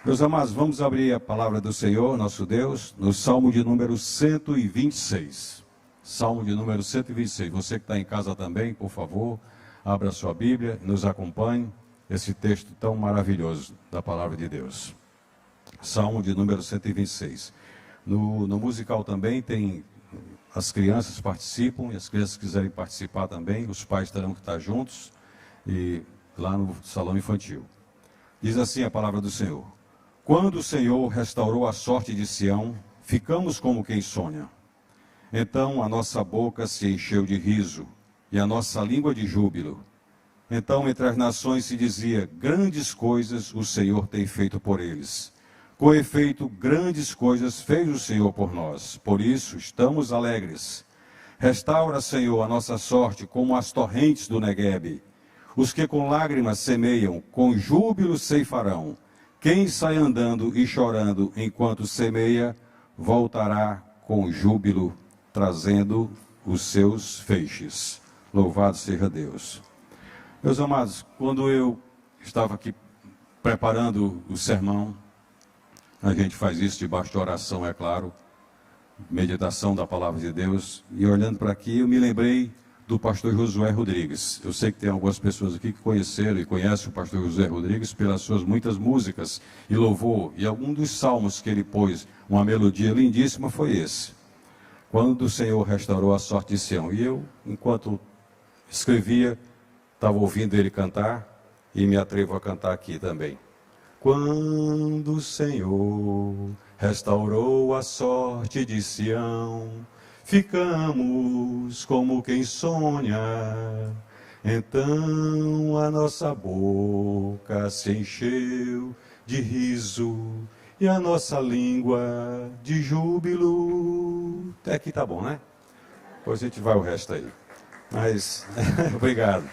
Meus amados, vamos abrir a palavra do Senhor, nosso Deus, no Salmo de número 126. Salmo de número 126. Você que está em casa também, por favor, abra a sua Bíblia e nos acompanhe esse texto tão maravilhoso da palavra de Deus. Salmo de número 126. No musical também tem, as crianças participam, e as crianças quiserem participar também, os pais terão que estar juntos, e lá no salão infantil. Diz assim a palavra do Senhor: quando o Senhor restaurou a sorte de Sião, ficamos como quem sonha. Então a nossa boca se encheu de riso, e a nossa língua de júbilo. Então entre as nações se dizia: grandes coisas o Senhor tem feito por eles. Com efeito, grandes coisas fez o Senhor por nós, por isso estamos alegres. Restaura, Senhor, a nossa sorte como as torrentes do Neguebe. Os que com lágrimas semeiam, com júbilo ceifarão. Quem sai andando e chorando enquanto semeia, voltará com júbilo, trazendo os seus feixes. Louvado seja Deus. Meus amados, quando eu estava aqui preparando o sermão, a gente faz isso debaixo de oração, é claro, meditação da palavra de Deus, e olhando para aqui eu me lembrei do pastor Josué Rodrigues. Eu sei que tem algumas pessoas aqui que conheceram e conhecem o pastor Josué Rodrigues pelas suas muitas músicas e louvor, e algum dos salmos que ele pôs, uma melodia lindíssima, foi esse: quando o Senhor restaurou a sorte de Sião. E eu, enquanto escrevia, estava ouvindo ele cantar, e me atrevo a cantar aqui também. Quando o Senhor restaurou a sorte de Sião, ficamos como quem sonha. Então a nossa boca se encheu de riso e a nossa língua de júbilo. Até aqui tá bom, né? Depois a gente vai o resto aí. Mas, obrigado.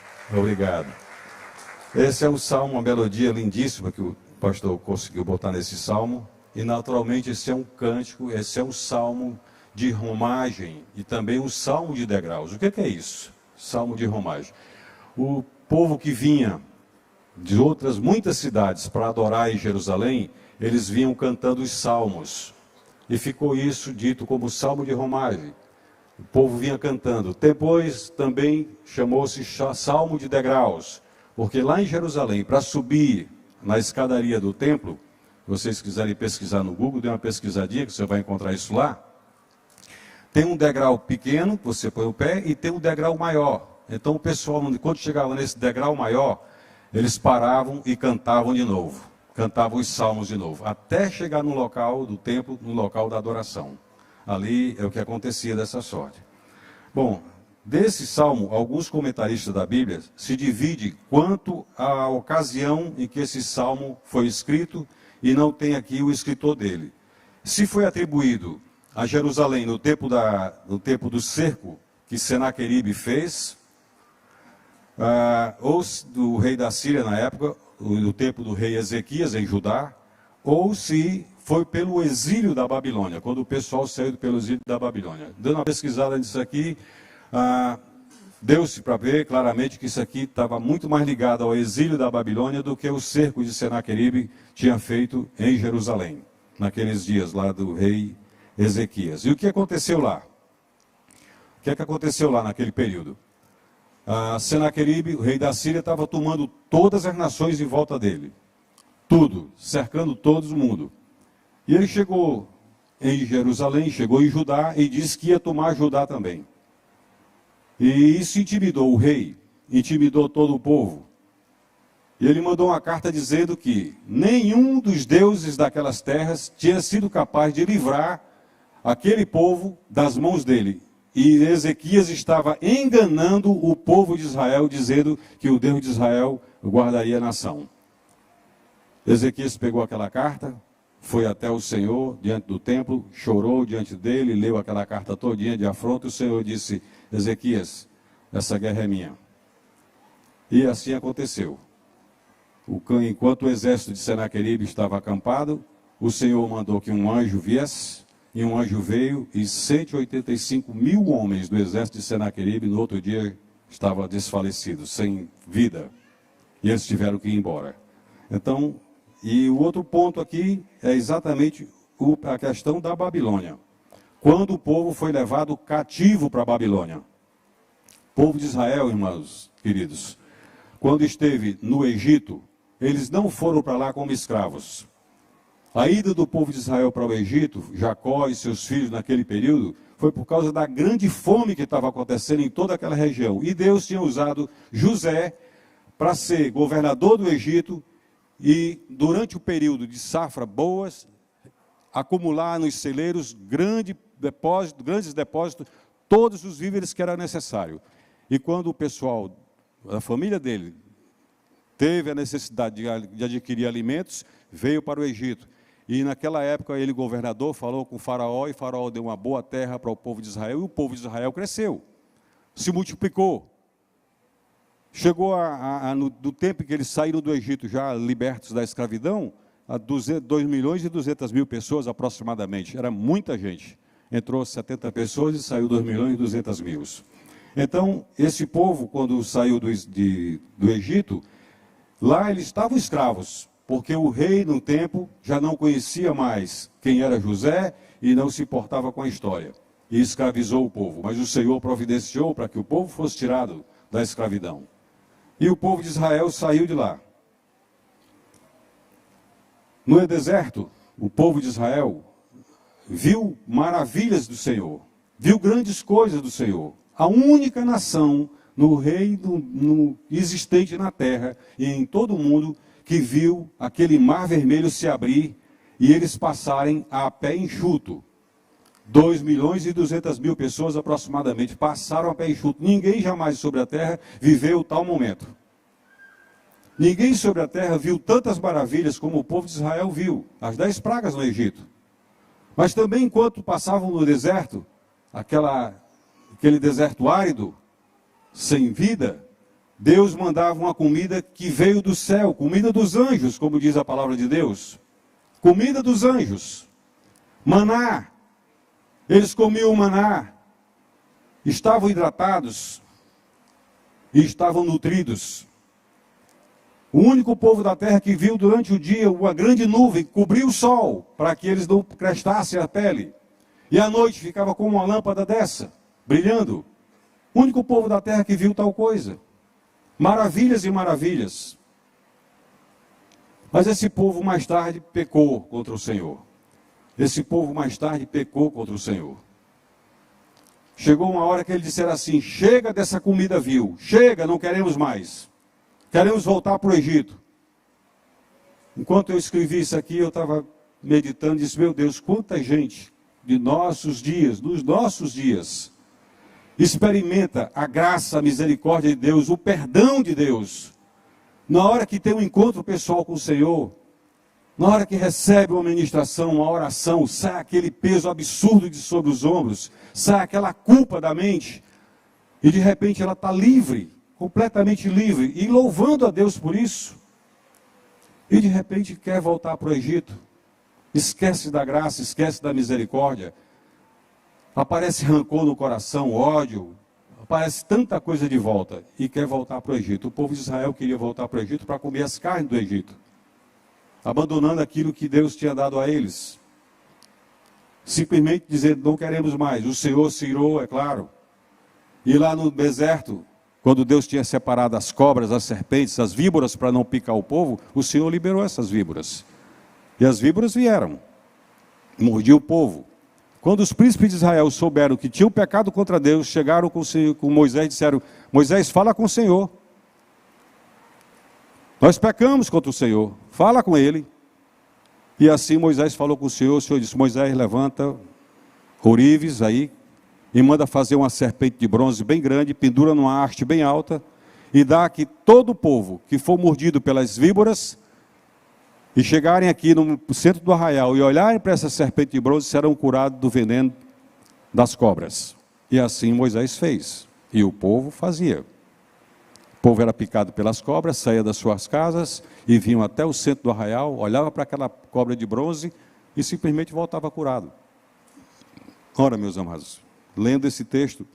Esse é um salmo, uma melodia lindíssima que o pastor conseguiu botar nesse salmo. E naturalmente esse é um cântico, esse é um salmo de romagem e também um salmo de degraus. O que é isso? Salmo de romagem. O povo que vinha de outras muitas cidades para adorar em Jerusalém, eles vinham cantando os salmos. E ficou isso dito como salmo de romagem. O povo vinha cantando. Depois também chamou-se salmo de degraus, porque lá em Jerusalém, para subir na escadaria do templo, se vocês quiserem pesquisar no Google, dê uma pesquisadinha que você vai encontrar isso lá. Tem um degrau pequeno, que você põe o pé, e tem um degrau maior. Então o pessoal, quando chegava nesse degrau maior, eles paravam e cantavam de novo. Cantavam os salmos de novo, até chegar no local do templo, no local da adoração. Ali é o que acontecia dessa sorte. Bom, desse salmo, alguns comentaristas da Bíblia se dividem quanto à ocasião em que esse salmo foi escrito, e não tem aqui o escritor dele. Se foi atribuído a Jerusalém no tempo do cerco que Senaqueribe fez, ou do rei da Síria na época, no tempo do rei Ezequias em Judá, ou se foi pelo exílio da Babilônia, quando o pessoal saiu pelo exílio da Babilônia. Dando uma pesquisada nisso aqui, deu-se para ver claramente que isso aqui estava muito mais ligado ao exílio da Babilônia do que o cerco de Senaqueribe tinha feito em Jerusalém, naqueles dias lá do rei Ezequias. E o que aconteceu lá? O que é que aconteceu lá naquele período? Senaqueribe, o rei da Síria, estava tomando todas as nações em volta dele. Tudo, cercando todo mundo. E ele chegou em Jerusalém, chegou em Judá e disse que ia tomar Judá também. E isso intimidou o rei, intimidou todo o povo. E ele mandou uma carta dizendo que nenhum dos deuses daquelas terras tinha sido capaz de livrar aquele povo das mãos dele. E Ezequias estava enganando o povo de Israel, dizendo que o Deus de Israel guardaria a nação. Ezequias pegou aquela carta, foi até o Senhor, diante do templo, chorou diante dele, leu aquela carta todinha de afronta. O Senhor disse: Ezequias, essa guerra é minha. E assim aconteceu. Enquanto o exército de Senaqueribe estava acampado, o Senhor mandou que um anjo viesse, e um anjo veio, e 185 mil homens do exército de Senaqueribe, no outro dia, estavam desfalecidos, sem vida. E eles tiveram que ir embora. Então, E o outro ponto aqui é exatamente a questão da Babilônia. Quando o povo foi levado cativo para a Babilônia. O povo de Israel, irmãos queridos, quando esteve no Egito, eles não foram para lá como escravos. A ida do povo de Israel para o Egito, Jacó e seus filhos naquele período, foi por causa da grande fome que estava acontecendo em toda aquela região. E Deus tinha usado José para ser governador do Egito e, durante o período de safra boas, acumular nos celeiros grandes depósitos, todos os víveres que era necessário. E quando o pessoal, a família dele, teve a necessidade de adquirir alimentos, veio para o Egito. E naquela época ele, governador, falou com o faraó, e o faraó deu uma boa terra para o povo de Israel, e o povo de Israel cresceu, se multiplicou. Chegou no tempo em que eles saíram do Egito, já libertos da escravidão, a 2 milhões e 200 mil pessoas aproximadamente. Era muita gente. Entrou 70 pessoas e saiu 2 milhões e 200 mil. Então, esse povo, quando saiu do Egito, lá eles estavam escravos, porque o rei, no tempo, já não conhecia mais quem era José e não se importava com a história. E escravizou o povo. Mas o Senhor providenciou para que o povo fosse tirado da escravidão. E o povo de Israel saiu de lá. No deserto, o povo de Israel viu maravilhas do Senhor, viu grandes coisas do Senhor. A única nação no reino existente na terra e em todo o mundo que viu aquele mar vermelho se abrir e eles passarem a pé enxuto. 2 milhões e 200 mil pessoas aproximadamente passaram a pé enxuto. Ninguém jamais sobre a terra viveu tal momento. Ninguém sobre a terra viu tantas maravilhas como o povo de Israel viu. As 10 pragas no Egito. Mas também enquanto passavam no deserto, aquele deserto árido, sem vida, Deus mandava uma comida que veio do céu, comida dos anjos, como diz a palavra de Deus. Comida dos anjos. Maná. Eles comiam maná. Estavam hidratados e estavam nutridos. O único povo da terra que viu durante o dia uma grande nuvem que cobriu o sol, para que eles não crestassem a pele. E à noite ficava como uma lâmpada dessa, brilhando. O único povo da terra que viu tal coisa. Maravilhas e maravilhas. Mas esse povo mais tarde pecou contra o Senhor. Esse povo mais tarde pecou contra o Senhor. Chegou uma hora que ele disseram assim: chega dessa comida vil, chega, não queremos mais. Queremos voltar para o Egito. Enquanto eu escrevi isso aqui, eu estava meditando e disse: meu Deus, quanta gente de nossos dias, nos nossos dias, experimenta a graça, a misericórdia de Deus, o perdão de Deus. Na hora que tem um encontro pessoal com o Senhor, na hora que recebe uma ministração, uma oração, sai aquele peso absurdo de sobre os ombros, sai aquela culpa da mente, e de repente ela está livre, completamente livre, e louvando a Deus por isso. E de repente quer voltar para o Egito, esquece da graça, esquece da misericórdia. Aparece rancor no coração, ódio, aparece tanta coisa de volta e quer voltar para o Egito. O povo de Israel queria voltar para o Egito para comer as carnes do Egito, abandonando aquilo que Deus tinha dado a eles. Simplesmente dizendo: não queremos mais. O Senhor se irou, é claro. E lá no deserto, quando Deus tinha separado as cobras, as serpentes, as víboras para não picar o povo, o Senhor liberou essas víboras. E as víboras vieram, mordiam o povo. Quando os príncipes de Israel souberam que tinham pecado contra Deus, chegaram com Moisés e disseram: Moisés, fala com o Senhor. Nós pecamos contra o Senhor, fala com ele. E assim Moisés falou com o Senhor disse: Moisés, levanta ourives aí, e manda fazer uma serpente de bronze bem grande, pendura numa haste bem alta, e dá que todo o povo que for mordido pelas víboras, e chegarem aqui no centro do arraial e olharem para essa serpente de bronze, serão curados do veneno das cobras. E assim Moisés fez, e o povo fazia. O povo era picado pelas cobras, saía das suas casas e vinham até o centro do arraial, olhava para aquela cobra de bronze e simplesmente voltava curado. Ora, meus amados, lendo esse texto,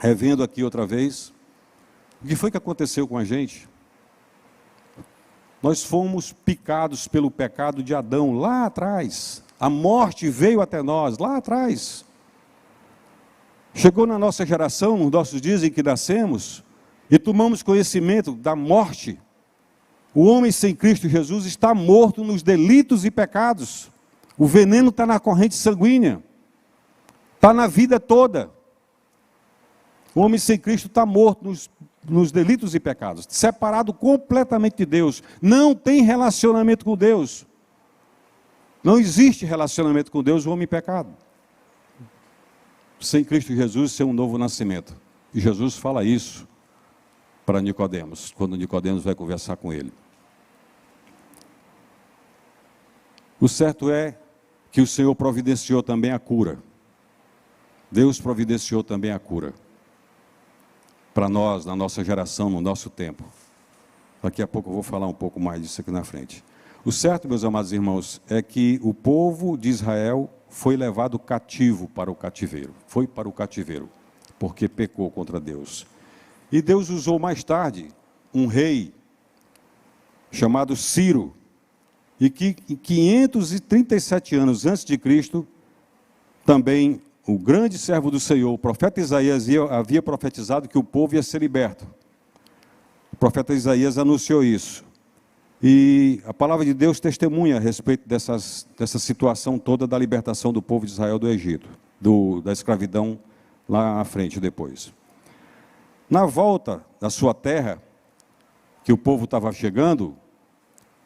revendo aqui outra vez, o que foi que aconteceu com a gente? Nós fomos picados pelo pecado de Adão lá atrás. A morte veio até nós lá atrás. Chegou na nossa geração, nos nossos dias em que nascemos, e tomamos conhecimento da morte. O homem sem Cristo Jesus está morto nos delitos e pecados. O veneno está na corrente sanguínea. Está na vida toda. O homem sem Cristo está morto nos delitos e pecados. Separado completamente de Deus. Não tem relacionamento com Deus. Não existe relacionamento com Deus o homem pecado. Sem Cristo Jesus, ser um novo nascimento. E Jesus fala isso para Nicodemos, quando Nicodemos vai conversar com ele. O certo é que o Senhor providenciou também a cura. Deus providenciou também a cura. Para nós, na nossa geração, no nosso tempo. Daqui a pouco eu vou falar um pouco mais disso aqui na frente. O certo, meus amados irmãos, é que o povo de Israel foi levado cativo para o cativeiro. Foi para o cativeiro, porque pecou contra Deus. E Deus usou mais tarde um rei chamado Ciro, e que em 537 anos antes de Cristo, também o grande servo do Senhor, o profeta Isaías, havia profetizado que o povo ia ser liberto. O profeta Isaías anunciou isso. E a palavra de Deus testemunha a respeito dessa situação toda da libertação do povo de Israel do Egito, da escravidão lá à frente depois. Na volta da sua terra, que o povo estava chegando,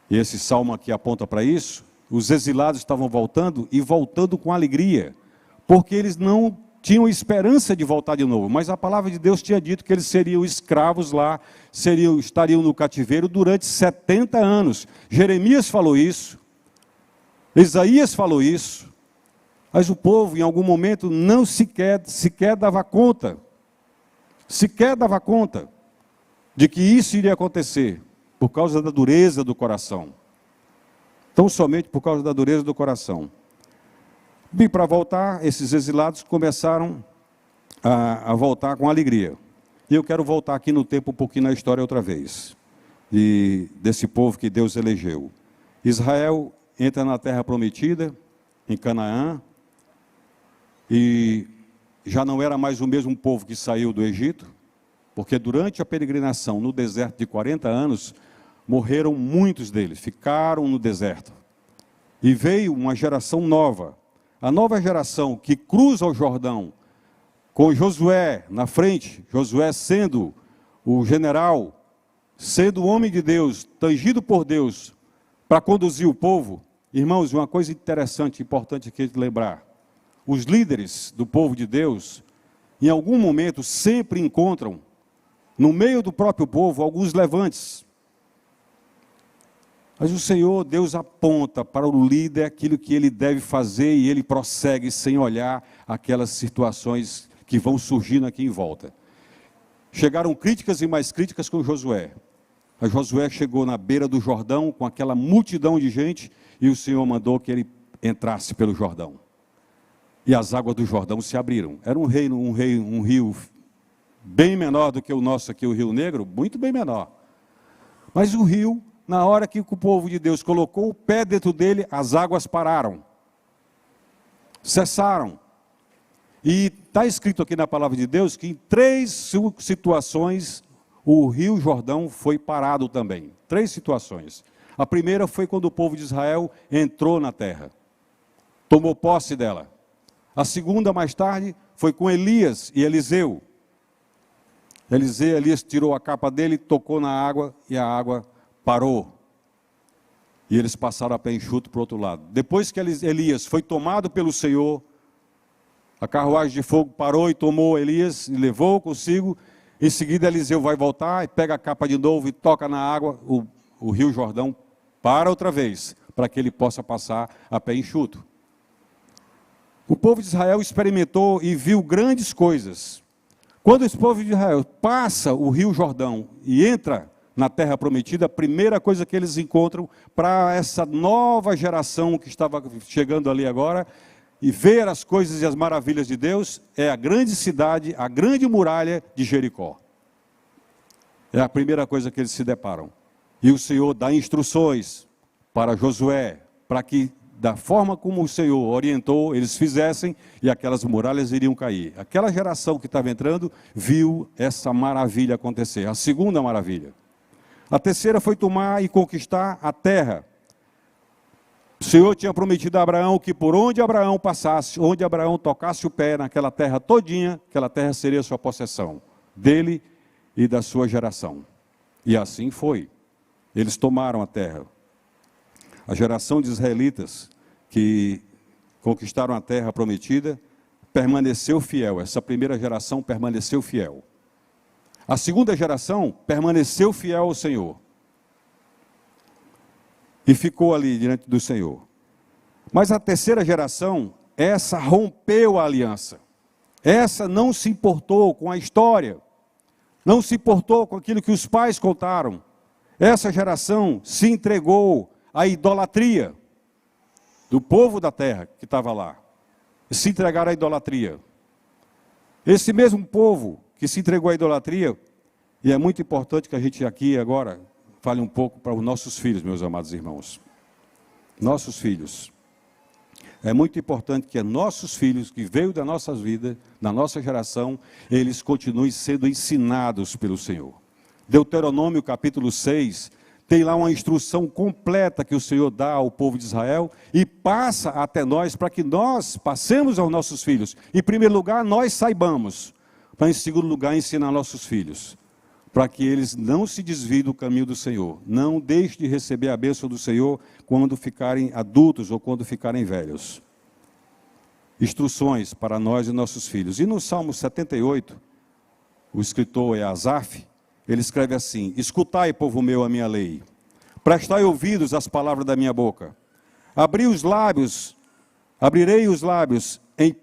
e esse salmo aqui aponta para isso, os exilados estavam voltando e voltando com alegria, porque eles não tinham esperança de voltar de novo, mas a palavra de Deus tinha dito que eles seriam escravos lá, estariam no cativeiro durante 70 anos. Jeremias falou isso, Isaías falou isso, mas o povo em algum momento não sequer dava conta de que isso iria acontecer, por causa da dureza do coração. Tão somente por causa da dureza do coração. E para voltar, esses exilados começaram a voltar com alegria. E eu quero voltar aqui no tempo um pouquinho na história outra vez. Desse povo que Deus elegeu. Israel entra na terra prometida, em Canaã, e já não era mais o mesmo povo que saiu do Egito, porque durante a peregrinação no deserto de 40 anos, morreram muitos deles, ficaram no deserto. E veio uma geração nova, a nova geração que cruza o Jordão, com Josué na frente, Josué sendo o general, sendo o homem de Deus, tangido por Deus, para conduzir o povo. Irmãos, uma coisa interessante, importante aqui de lembrar, os líderes do povo de Deus, em algum momento sempre encontram, no meio do próprio povo, alguns levantes. Mas o Senhor, Deus aponta para o líder aquilo que ele deve fazer e ele prossegue sem olhar aquelas situações que vão surgindo aqui em volta. Chegaram críticas e mais críticas com Josué. Mas Josué chegou na beira do Jordão com aquela multidão de gente e o Senhor mandou que ele entrasse pelo Jordão. E as águas do Jordão se abriram. Era um rio bem menor do que o nosso aqui, o Rio Negro, muito bem menor. Mas o rio, na hora que o povo de Deus colocou o pé dentro dele, as águas pararam. Cessaram. E está escrito aqui na palavra de Deus que em 3 situações o rio Jordão foi parado também. 3 situações. A primeira foi quando o povo de Israel entrou na terra. Tomou posse dela. A segunda, mais tarde, foi com Elias e Eliseu. Elias tirou a capa dele, tocou na água e a água parou. E eles passaram a pé enxuto para o outro lado. Depois que Elias foi tomado pelo Senhor, a carruagem de fogo parou e tomou Elias e levou consigo. Em seguida Eliseu vai voltar e pega a capa de novo e toca na água. O rio Jordão para outra vez, para que ele possa passar a pé enxuto. O povo de Israel experimentou e viu grandes coisas. Quando esse povo de Israel passa o rio Jordão e entra na terra prometida, a primeira coisa que eles encontram para essa nova geração que estava chegando ali agora, e ver as coisas e as maravilhas de Deus, é a grande cidade, a grande muralha de Jericó. É a primeira coisa que eles se deparam. E o Senhor dá instruções para Josué, para que da forma como o Senhor orientou, eles fizessem, e aquelas muralhas iriam cair. Aquela geração que estava entrando, viu essa maravilha acontecer. A segunda maravilha. A terceira foi tomar e conquistar a terra. O Senhor tinha prometido a Abraão que por onde Abraão passasse, onde Abraão tocasse o pé naquela terra todinha, aquela terra seria sua possessão, dele e da sua geração. E assim foi. Eles tomaram a terra. A geração de israelitas que conquistaram a terra prometida permaneceu fiel. Essa primeira geração permaneceu fiel. A segunda geração permaneceu fiel ao Senhor. E ficou ali diante do Senhor. Mas a terceira geração, essa rompeu a aliança. Essa não se importou com a história. Não se importou com aquilo que os pais contaram. Essa geração se entregou à idolatria do povo da terra que estava lá. Se entregaram à idolatria. Esse mesmo povo que se entregou à idolatria, e é muito importante que a gente aqui agora fale um pouco para os nossos filhos, meus amados irmãos. Nossos filhos. É muito importante que nossos filhos, que veio da nossa vida, da nossa geração, eles continuem sendo ensinados pelo Senhor. Deuteronômio capítulo 6, tem lá uma instrução completa que o Senhor dá ao povo de Israel e passa até nós para que nós passemos aos nossos filhos. Em primeiro lugar, nós saibamos, para em segundo lugar, ensinar nossos filhos, para que eles não se desviem do caminho do Senhor, não deixem de receber a bênção do Senhor quando ficarem adultos ou quando ficarem velhos. Instruções para nós e nossos filhos. E no Salmo 78, o escritor é Asaf, ele escreve assim: escutai, povo meu, a minha lei, prestai ouvidos às palavras da minha boca, abrirei os lábios em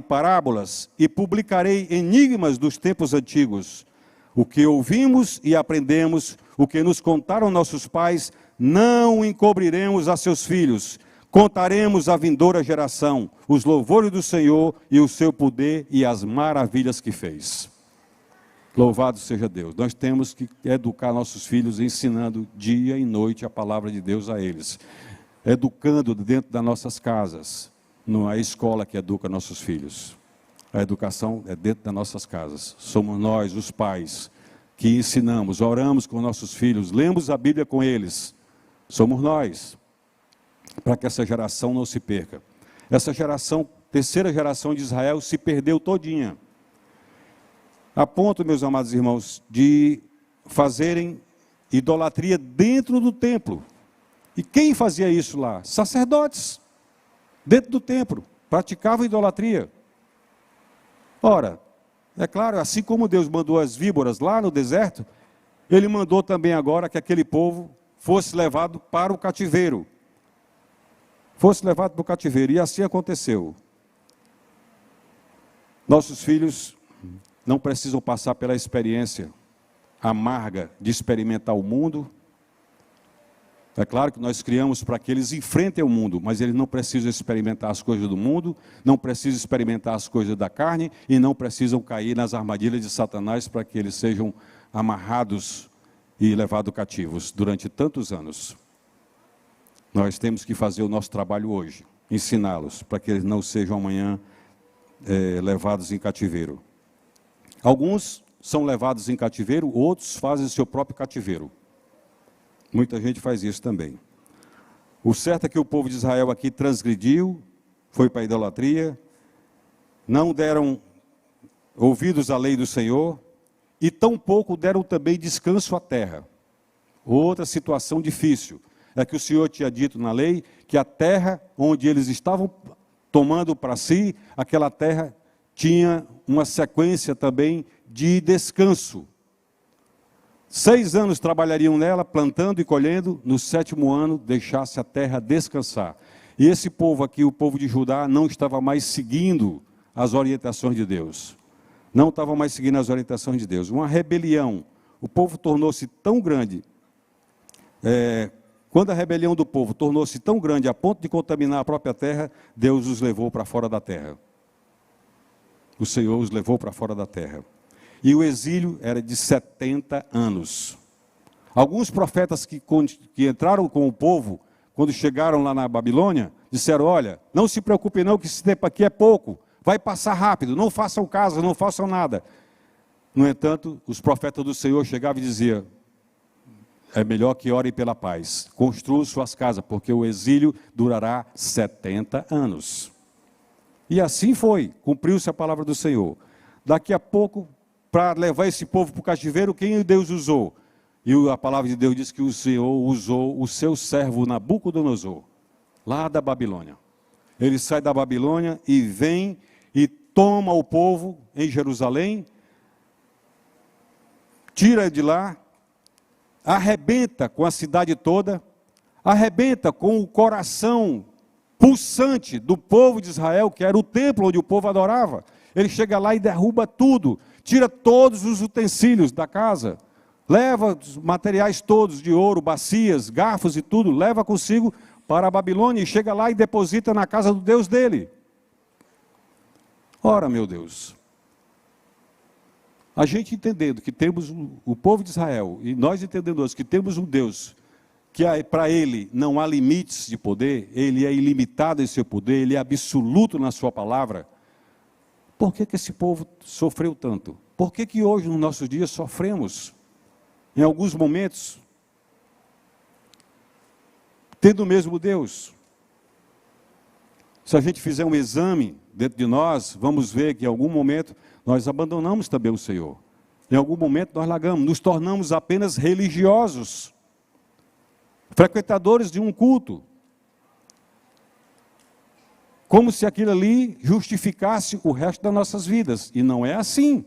parábolas e publicarei enigmas dos tempos antigos. O que ouvimos e aprendemos, o que nos contaram nossos pais, não encobriremos a seus filhos. Contaremos à vindoura geração os louvores do Senhor e o seu poder e as maravilhas que fez. Louvado seja Deus. Nós temos que educar nossos filhos ensinando dia e noite a palavra de Deus a eles. Educando dentro das nossas casas. Não é a escola que educa nossos filhos. A educação é dentro das nossas casas. Somos nós, os pais, que ensinamos, oramos com nossos filhos, lemos a Bíblia com eles. Somos nós, para que essa geração não se perca. Essa geração, terceira geração de Israel, se perdeu todinha. A ponto, meus amados irmãos, de fazerem idolatria dentro do templo. E quem fazia isso lá? Sacerdotes, dentro do templo, praticavam idolatria. Ora, é claro, assim como Deus mandou as víboras lá no deserto, Ele mandou também agora que aquele povo fosse levado para o cativeiro. Fosse levado para o cativeiro, e assim aconteceu. Nossos filhos não precisam passar pela experiência amarga de experimentar o mundo. É claro que nós criamos para que eles enfrentem o mundo, mas eles não precisam experimentar as coisas do mundo, não precisam experimentar as coisas da carne e não precisam cair nas armadilhas de Satanás para que eles sejam amarrados e levados cativos durante tantos anos. Nós temos que fazer o nosso trabalho hoje, ensiná-los para que eles não sejam amanhã levados em cativeiro. Alguns são levados em cativeiro, outros fazem seu próprio cativeiro. Muita gente faz isso também. O certo é que o povo de Israel aqui transgrediu, foi para a idolatria, não deram ouvidos à lei do Senhor, e tampouco deram também descanso à terra. Outra situação difícil é que o Senhor tinha dito na lei que a terra onde eles estavam tomando para si, aquela terra tinha uma sequência também de descanso. 6 anos trabalhariam nela, plantando e colhendo, no 7º ano deixasse a terra descansar. E esse povo aqui, o povo de Judá, não estava mais seguindo as orientações de Deus. Não estava mais seguindo as orientações de Deus. Uma rebelião. O povo tornou-se tão grande. Quando a rebelião do povo tornou-se tão grande a ponto de contaminar a própria terra, Deus os levou para fora da terra. O Senhor os levou para fora da terra. E o exílio era de 70 anos. Alguns profetas que entraram com o povo, quando chegaram lá na Babilônia, disseram, olha, não se preocupe não, que esse tempo aqui é pouco, vai passar rápido, não façam caso, não façam nada. No entanto, os profetas do Senhor chegavam e diziam, é melhor que orem pela paz, construam suas casas, porque o exílio durará 70 anos. E assim foi, cumpriu-se a palavra do Senhor. Daqui a pouco, para levar esse povo para o cativeiro, quem Deus usou? E a palavra de Deus diz que o Senhor usou o seu servo Nabucodonosor, lá da Babilônia. Ele sai da Babilônia e vem e toma o povo em Jerusalém, tira de lá, arrebenta com a cidade toda, arrebenta com o coração pulsante do povo de Israel, que era o templo onde o povo adorava. Ele chega lá e derruba tudo, tira todos os utensílios da casa, leva os materiais todos de ouro, bacias, garfos e tudo, leva consigo para a Babilônia e chega lá e deposita na casa do Deus dele. Ora, meu Deus, a gente entendendo que temos o povo de Israel, e nós entendendo que temos um Deus, que para ele não há limites de poder, ele é ilimitado em seu poder, ele é absoluto na sua palavra, por que esse povo sofreu tanto? Por que hoje, nos nossos dias, sofremos? Em alguns momentos, tendo o mesmo Deus. Se a gente fizer um exame dentro de nós, vamos ver que em algum momento nós abandonamos também o Senhor. Em algum momento nós largamos, nos tornamos apenas religiosos, frequentadores de um culto, como se aquilo ali justificasse o resto das nossas vidas, e não é assim.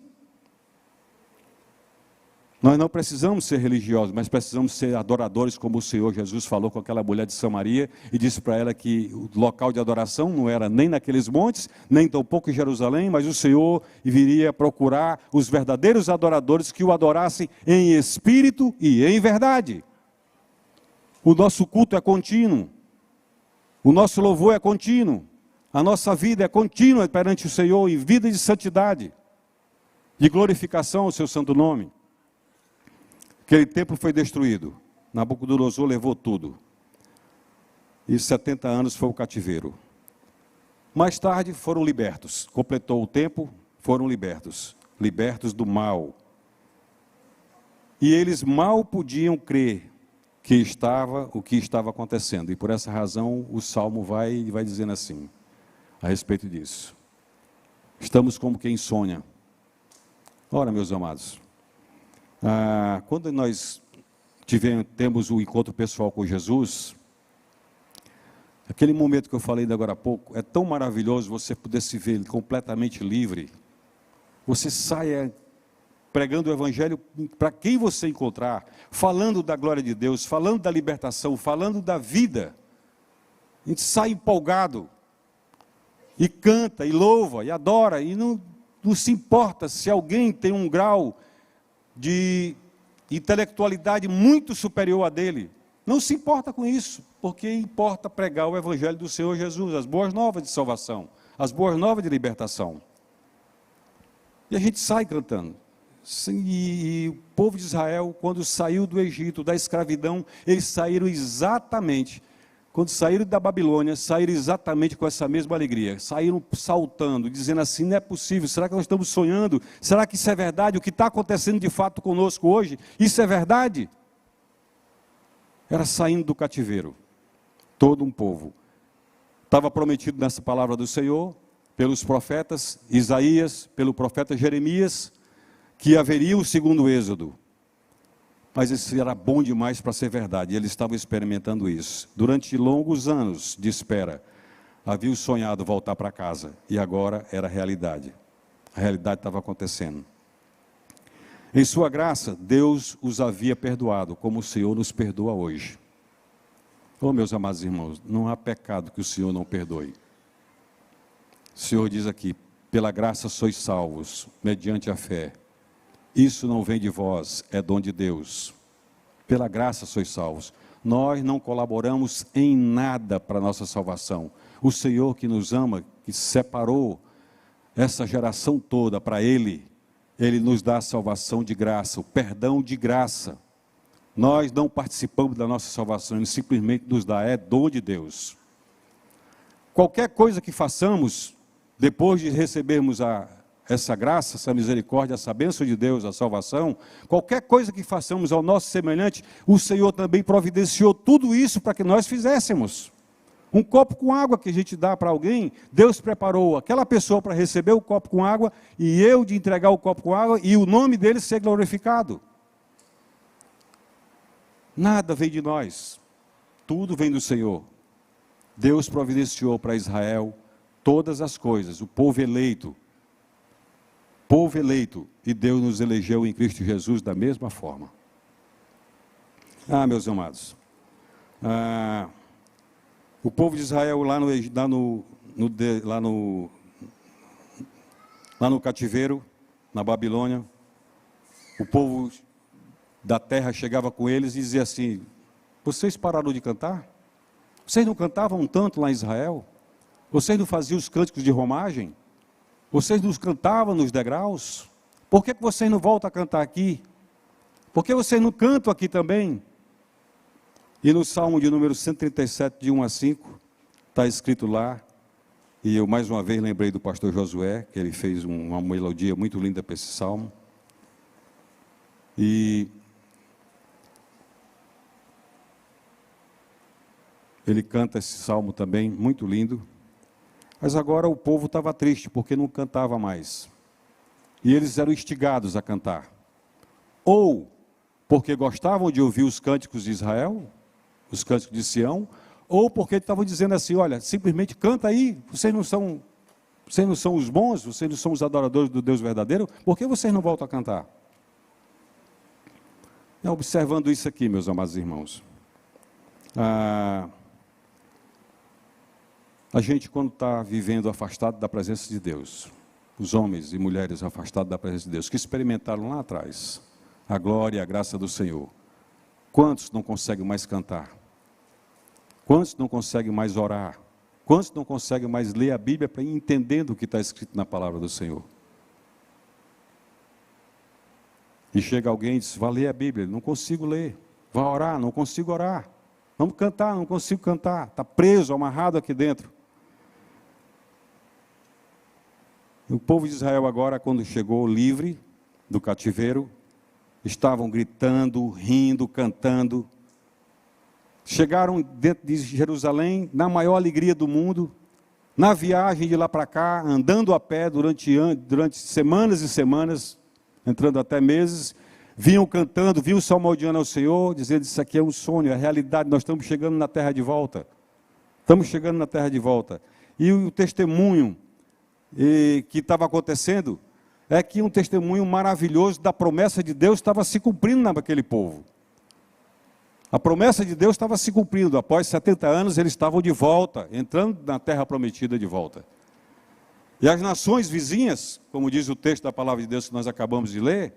Nós não precisamos ser religiosos, mas precisamos ser adoradores, como o Senhor Jesus falou com aquela mulher de Samaria, e disse para ela que o local de adoração não era nem naqueles montes, nem tampouco em Jerusalém, mas o Senhor viria procurar os verdadeiros adoradores que o adorassem em espírito e em verdade. O nosso culto é contínuo, o nosso louvor é contínuo, a nossa vida é contínua perante o Senhor, em vida de santidade, de glorificação ao seu santo nome. Aquele templo foi destruído, Nabucodonosor levou tudo, e 70 anos foi o cativeiro. Mais tarde foram libertos, completou o tempo, foram libertos, libertos do mal. E eles mal podiam crer o que estava acontecendo, e por essa razão o Salmo vai dizendo assim, a respeito disso. Estamos como quem sonha. Ora, meus amados, quando nós temos o encontro pessoal com Jesus, aquele momento que eu falei agora há pouco, é tão maravilhoso você poder se ver completamente livre. Você saia pregando o Evangelho para quem você encontrar, falando da glória de Deus, falando da libertação, falando da vida. A gente sai empolgado, e canta, e louva, e adora, e não se importa se alguém tem um grau de intelectualidade muito superior a dele. Não se importa com isso, porque importa pregar o Evangelho do Senhor Jesus, as boas novas de salvação, as boas novas de libertação. E a gente sai cantando. E o povo de Israel, quando saiu do Egito, da escravidão, eles saíram exatamente, quando saíram da Babilônia, saíram exatamente com essa mesma alegria, saíram saltando, dizendo assim, não é possível, será que nós estamos sonhando? Será que isso é verdade? O que está acontecendo de fato conosco hoje, isso é verdade? Era saindo do cativeiro, todo um povo. Estava prometido nessa palavra do Senhor, pelos profetas Isaías, pelo profeta Jeremias, que haveria o segundo êxodo. Mas isso era bom demais para ser verdade, e eles estavam experimentando isso. Durante longos anos de espera, haviam sonhado voltar para casa, e agora era realidade. A realidade estava acontecendo. Em sua graça, Deus os havia perdoado, como o Senhor nos perdoa hoje. Oh, meus amados irmãos, não há pecado que o Senhor não perdoe. O Senhor diz aqui, pela graça sois salvos, mediante a fé. Isso não vem de vós, é dom de Deus. Pela graça sois salvos. Nós não colaboramos em nada para a nossa salvação. O Senhor que nos ama, que separou essa geração toda para Ele, Ele nos dá a salvação de graça, o perdão de graça. Nós não participamos da nossa salvação, Ele simplesmente nos dá, é dom de Deus. Qualquer coisa que façamos, depois de recebermos essa graça, essa misericórdia, essa bênção de Deus, a salvação, qualquer coisa que façamos ao nosso semelhante, o Senhor também providenciou tudo isso para que nós fizéssemos. Um copo com água que a gente dá para alguém, Deus preparou aquela pessoa para receber o copo com água, e eu de entregar o copo com água, e o nome dele ser glorificado. Nada vem de nós, tudo vem do Senhor. Deus providenciou para Israel todas as coisas, o povo eleito, e Deus nos elegeu em Cristo Jesus da mesma forma. Meus amados, o povo de Israel lá no cativeiro, na Babilônia, o povo da terra chegava com eles e dizia assim: vocês pararam de cantar? Vocês não cantavam tanto lá em Israel? Vocês não faziam os cânticos de romagem? Vocês não cantavam nos degraus? Por que vocês não voltam a cantar aqui? Por que vocês não cantam aqui também? E no Salmo de número 137, de 1 a 5, está escrito lá, e eu mais uma vez lembrei do pastor Josué, que ele fez uma melodia muito linda para esse Salmo. E ele canta esse Salmo também, muito lindo. Mas agora o povo estava triste, porque não cantava mais. E eles eram instigados a cantar. Ou porque gostavam de ouvir os cânticos de Israel, os cânticos de Sião, ou porque estavam dizendo assim: olha, simplesmente canta aí, vocês não são os bons, vocês não são os adoradores do Deus verdadeiro, por que vocês não voltam a cantar? Observando isso aqui, meus amados irmãos, a gente, quando está vivendo afastado da presença de Deus, os homens e mulheres afastados da presença de Deus, que experimentaram lá atrás a glória e a graça do Senhor, quantos não conseguem mais cantar? Quantos não conseguem mais orar? Quantos não conseguem mais ler a Bíblia para ir entendendo o que está escrito na palavra do Senhor? E chega alguém e diz: vai ler a Bíblia. Não consigo ler. Vai orar, não consigo orar. Vamos cantar, não consigo cantar. Está preso, amarrado aqui dentro. O povo de Israel agora, quando chegou livre do cativeiro, estavam gritando, rindo, cantando. Chegaram dentro de Jerusalém na maior alegria do mundo, na viagem de lá para cá, andando a pé durante semanas e semanas, entrando até meses, vinham cantando, vinham salmodiando ao Senhor, dizendo: isso aqui é um sonho, é realidade, nós estamos chegando na terra de volta. Estamos chegando na terra de volta. E o testemunho que estava acontecendo é que um testemunho maravilhoso da promessa de Deus estava se cumprindo naquele povo. A promessa de Deus estava se cumprindo. Após 70 anos, eles estavam de volta, entrando na terra prometida de volta. E as nações vizinhas, como diz o texto da palavra de Deus que nós acabamos de ler,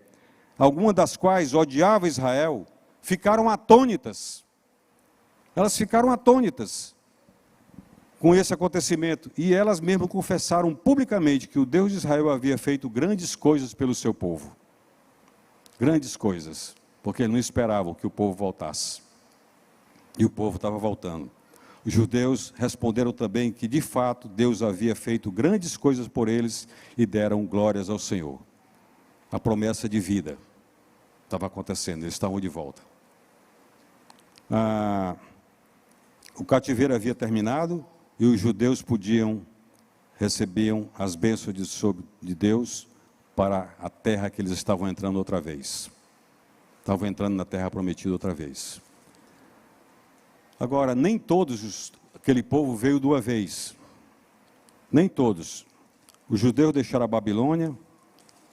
algumas das quais odiavam Israel, ficaram atônitas. Elas ficaram atônitas com esse acontecimento. E elas mesmas confessaram publicamente que o Deus de Israel havia feito grandes coisas pelo seu povo. Grandes coisas, porque não esperavam que o povo voltasse. E o povo estava voltando. Os judeus responderam também que, de fato, Deus havia feito grandes coisas por eles e deram glórias ao Senhor. A promessa de vida estava acontecendo, eles estavam de volta. O cativeiro havia terminado e os judeus recebiam as bênçãos de Deus para a terra que eles estavam entrando outra vez. Estavam entrando na terra prometida outra vez. Agora, nem todos aquele povo veio de uma vez. Nem todos. Os judeus deixaram a Babilônia,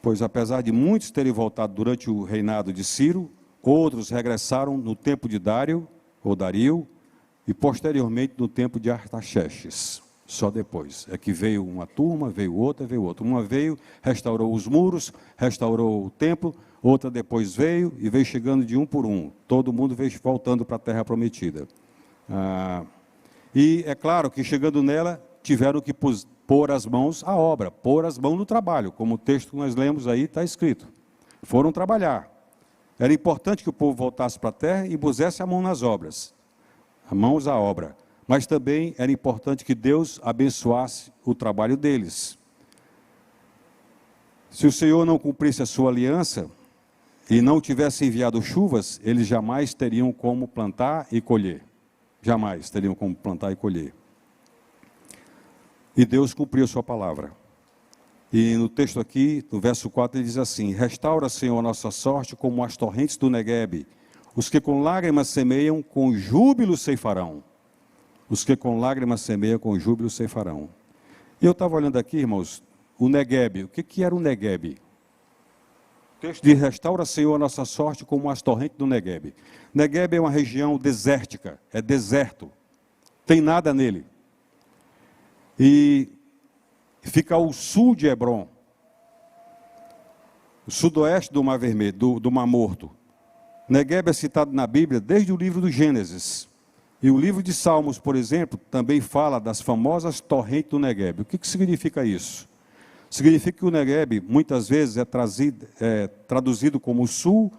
pois apesar de muitos terem voltado durante o reinado de Ciro, outros regressaram no tempo de Dário, ou Dario, e posteriormente no tempo de Artaxerxes. Só depois. É que veio uma turma, veio outra. Uma veio, restaurou os muros, restaurou o templo, outra depois veio, e veio chegando de um por um. Todo mundo veio voltando para a terra prometida. E é claro que chegando nela, tiveram que pôr as mãos à obra, pôr as mãos no trabalho, como o texto que nós lemos aí está escrito. Foram trabalhar. Era importante que o povo voltasse para a terra e pusesse a mão nas obras, a mãos à obra. Mas também era importante que Deus abençoasse o trabalho deles. Se o Senhor não cumprisse a sua aliança e não tivesse enviado chuvas, eles jamais teriam como plantar e colher. Jamais teriam como plantar e colher. E Deus cumpriu a sua palavra. E no texto aqui, no verso 4, ele diz assim: restaura, Senhor, a nossa sorte como as torrentes do Neguebe. Os que com lágrimas semeiam, com júbilo ceifarão. Os que com lágrimas semeiam, com júbilo ceifarão. E eu estava olhando aqui, irmãos, o Neguebe. O que era o Neguebe? O texto diz: restaura, Senhor, a nossa sorte como as torrentes do Neguebe. Neguebe é uma região desértica, é deserto. Tem nada nele. E fica ao sul de Hebrom, o sudoeste do Mar Vermelho, do Mar Morto. Neguebe é citado na Bíblia desde o livro do Gênesis. E o livro de Salmos, por exemplo, também fala das famosas torrentes do Neguebe. O que significa isso? Significa que o Neguebe, muitas vezes, é traduzido como sul,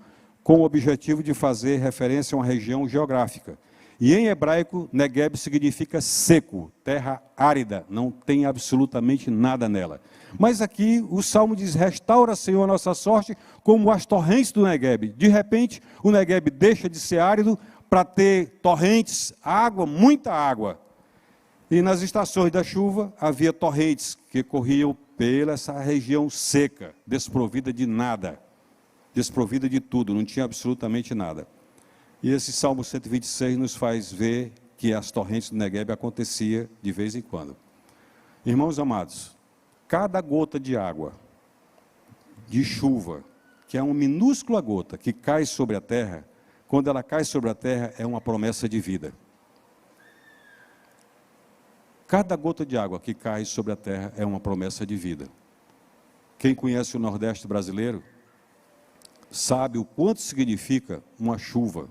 com o objetivo de fazer referência a uma região geográfica. E em hebraico, Neguebe significa seco, terra árida, não tem absolutamente nada nela. Mas aqui o Salmo diz: restaura, Senhor, a nossa sorte como as torrentes do Neguebe. De repente, o Neguebe deixa de ser árido para ter torrentes, água, muita água. E nas estações da chuva, havia torrentes que corriam pela essa região seca, desprovida de nada, desprovida de tudo, não tinha absolutamente nada. E esse Salmo 126 nos faz ver que as torrentes do Neguebe acontecia de vez em quando. Irmãos amados, cada gota de água, de chuva, que é uma minúscula gota que cai sobre a terra, quando ela cai sobre a terra, é uma promessa de vida. Cada gota de água que cai sobre a terra é uma promessa de vida. Quem conhece o Nordeste brasileiro sabe o quanto significa uma chuva.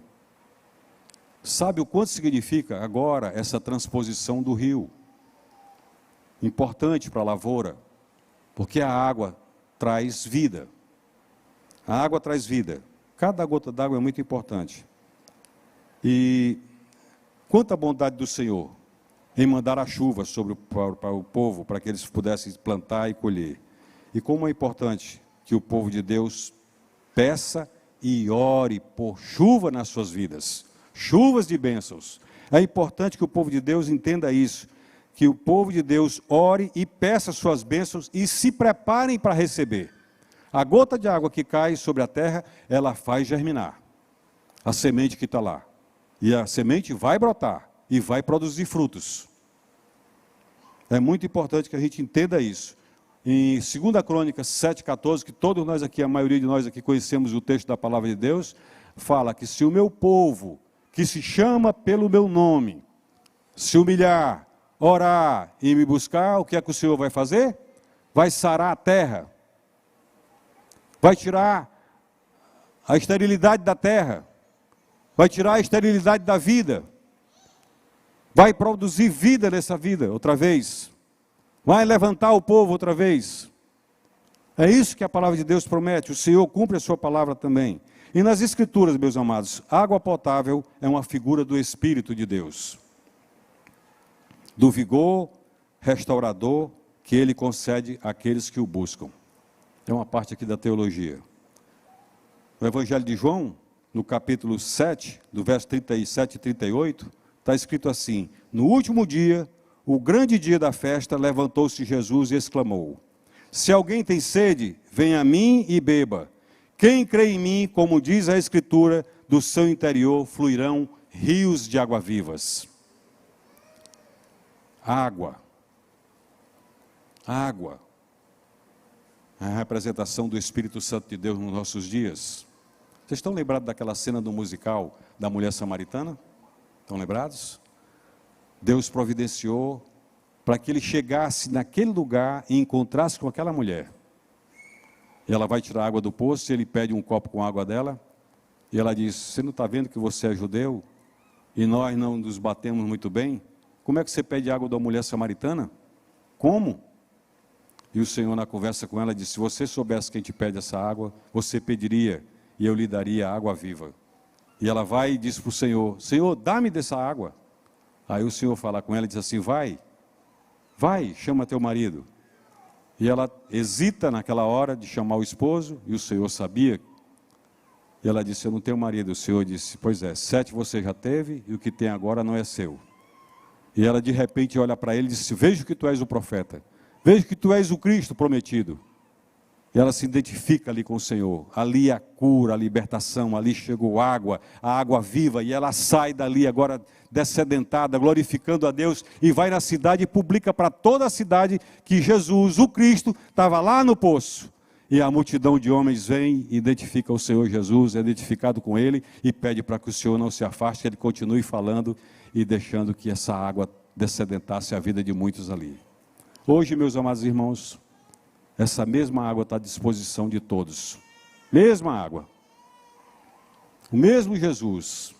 Sabe o quanto significa agora essa transposição do rio. Importante para a lavoura, porque a água traz vida. A água traz vida. Cada gota d'água é muito importante. E quanta bondade do Senhor em mandar a chuva para o povo, para que eles pudessem plantar e colher. E como é importante que o povo de Deus peça e ore por chuva nas suas vidas. Chuvas de bênçãos. É importante que o povo de Deus entenda isso, que o povo de Deus ore e peça suas bênçãos e se preparem para receber. A gota de água que cai sobre a terra, ela faz germinar a semente que está lá. E a semente vai brotar e vai produzir frutos. É muito importante que a gente entenda isso. Em 2 Crônicas 7,14, que todos nós aqui, a maioria de nós aqui conhecemos o texto da palavra de Deus, fala que se o meu povo, que se chama pelo meu nome, se humilhar, orar e me buscar, o que é que o Senhor vai fazer? Vai sarar a terra, vai tirar a esterilidade da terra, vai tirar a esterilidade da vida, vai produzir vida nessa vida outra vez, vai levantar o povo outra vez. É isso que a palavra de Deus promete, o Senhor cumpre a sua palavra também. E nas Escrituras, meus amados, água potável é uma figura do Espírito de Deus, do vigor restaurador que Ele concede àqueles que o buscam. É uma parte aqui da teologia. No Evangelho de João, no capítulo 7, do verso 37 e 38, está escrito assim: no último dia, o grande dia da festa, levantou-se Jesus e exclamou: se alguém tem sede, venha a mim e beba. Quem crê em mim, como diz a Escritura, do seu interior fluirão rios de água vivas. Água. Água. É a representação do Espírito Santo de Deus nos nossos dias. Vocês estão lembrados daquela cena do musical da mulher samaritana? Estão lembrados? Deus providenciou para que ele chegasse naquele lugar e encontrasse com aquela mulher. E ela vai tirar água do poço, ele pede um copo com água dela, e ela diz: você não está vendo que você é judeu? E nós não nos batemos muito bem? Como é que você pede água da mulher samaritana? Como? E o Senhor, na conversa com ela, disse: se você soubesse quem te pede essa água, você pediria, e eu lhe daria água viva. E ela vai e diz para o Senhor: Senhor, dá-me dessa água. Aí o Senhor fala com ela e diz assim: vai, chama teu marido. E ela hesita naquela hora de chamar o esposo, e o Senhor sabia. E ela disse: eu não tenho marido. O Senhor disse: pois é, 7 você já teve, e o que tem agora não é seu. E ela de repente olha para ele e diz: vejo que tu és o profeta, vejo que tu és o Cristo prometido. E ela se identifica ali com o Senhor. Ali a cura, a libertação, ali chegou água, a água viva, e ela sai dali agora descedentada, glorificando a Deus, e vai na cidade e publica para toda a cidade que Jesus, o Cristo, estava lá no poço. E a multidão de homens vem, identifica o Senhor Jesus, é identificado com ele, e pede para que o Senhor não se afaste, que ele continue falando e deixando que essa água descedentasse a vida de muitos ali. Hoje, meus amados irmãos, essa mesma água está à disposição de todos. Mesma água. O mesmo Jesus.